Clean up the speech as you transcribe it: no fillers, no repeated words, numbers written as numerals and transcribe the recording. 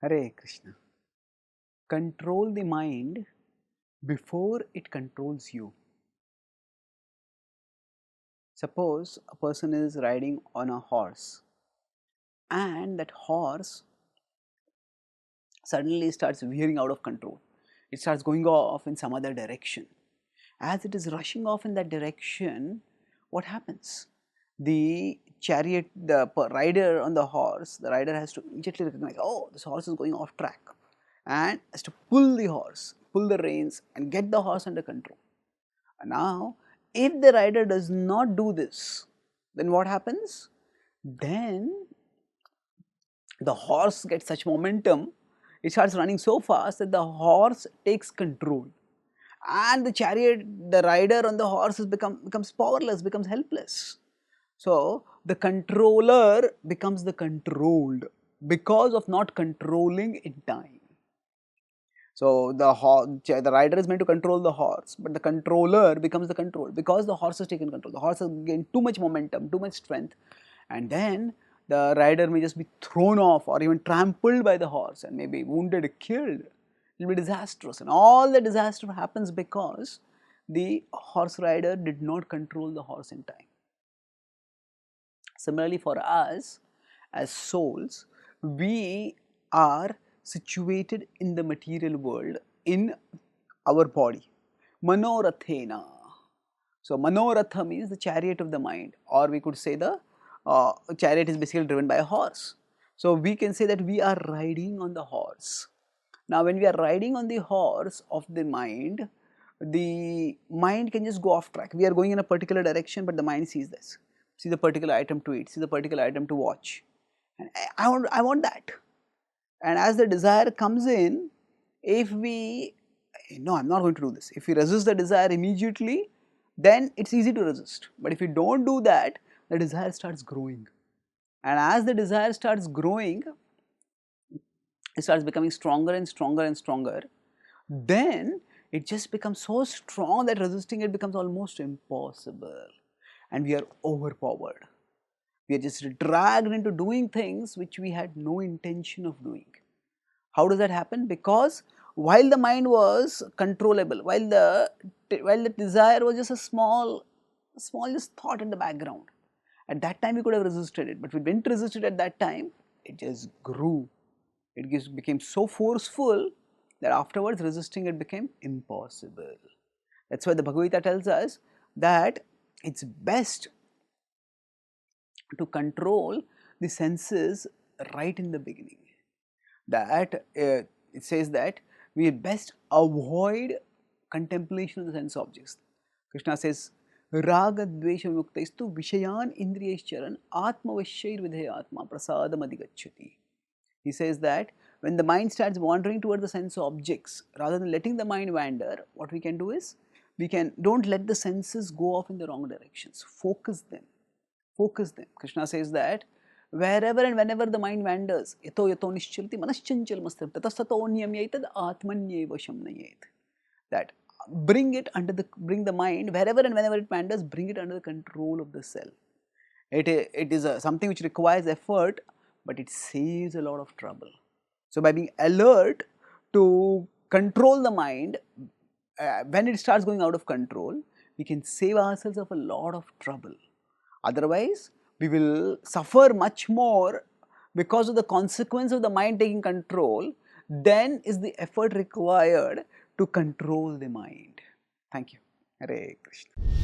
Hare Krishna. Control the mind before it controls you. Suppose a person is riding on a horse and that horse suddenly starts veering out of control. It starts going off in some other direction. As it is rushing off in that direction, what happens? The chariot, the rider on the horse, the rider has to immediately recognize, oh, this horse is going off track, and has to pull the horse, pull the reins and get the horse under control. Now, if the rider does not do this, then what happens? Then the horse gets such momentum, it starts running so fast that the horse takes control, and the chariot, the rider on the horse becomes powerless, becomes helpless. So the controller becomes the controlled because of not controlling in time. So the rider is meant to control the horse, but the controller becomes the control because the horse has taken control. The horse has gained too much momentum, too much strength, and then the rider may just be thrown off or even trampled by the horse and maybe wounded, killed. It will be disastrous, and all the disaster happens because the horse rider did not control the horse in time. Similarly, for us as souls, we are situated in the material world in our body. Manorathena. So, Manoratha means the chariot of the mind, or we could say the chariot is basically driven by a horse. So, we can say that we are riding on the horse. Now, when we are riding on the horse of the mind can just go off track. We are going in a particular direction, but the mind sees this. See the particular item to eat, see the particular item to watch, and I want that. And as the desire comes in, if we, no, I am not going to do this. If we resist the desire immediately, then it is easy to resist. But if you do not do that, the desire starts growing. And as the desire starts growing, it starts becoming stronger and stronger and stronger. Then it just becomes so strong that resisting it becomes almost impossible. And we are overpowered. We are just dragged into doing things which we had no intention of doing. How does that happen? Because while the mind was controllable, while the desire was just a small just thought in the background, at that time we could have resisted it, but we didn't resist it at that time. It just grew. It became so forceful that afterwards resisting it became impossible. That's why the Bhagavad Gita tells us that it's best to control the senses right in the beginning. That it says that we best avoid contemplation of the sense objects. Krishna says, Raga dvesha vimuktaistu vishayan indriyaicharan atmavasyair vidhe atma prasadam adhigacchati. He says that when the mind starts wandering toward the sense objects, rather than letting the mind wander, what we can do is, don't let the senses go off in the wrong directions. Focus them. Focus them. Krishna says that wherever and whenever the mind wanders, yato yato nischalti manaschanchalamastram tatastato niyamyetad atmanyeva shamnayet. That bring the mind wherever and whenever it wanders, bring it under the control of the self. It is something which requires effort, but it saves a lot of trouble. So by being alert to control the mind, when it starts going out of control, we can save ourselves of a lot of trouble. Otherwise, we will suffer much more because of the consequence of the mind taking control than is the effort required to control the mind. Thank you. Hare Krishna.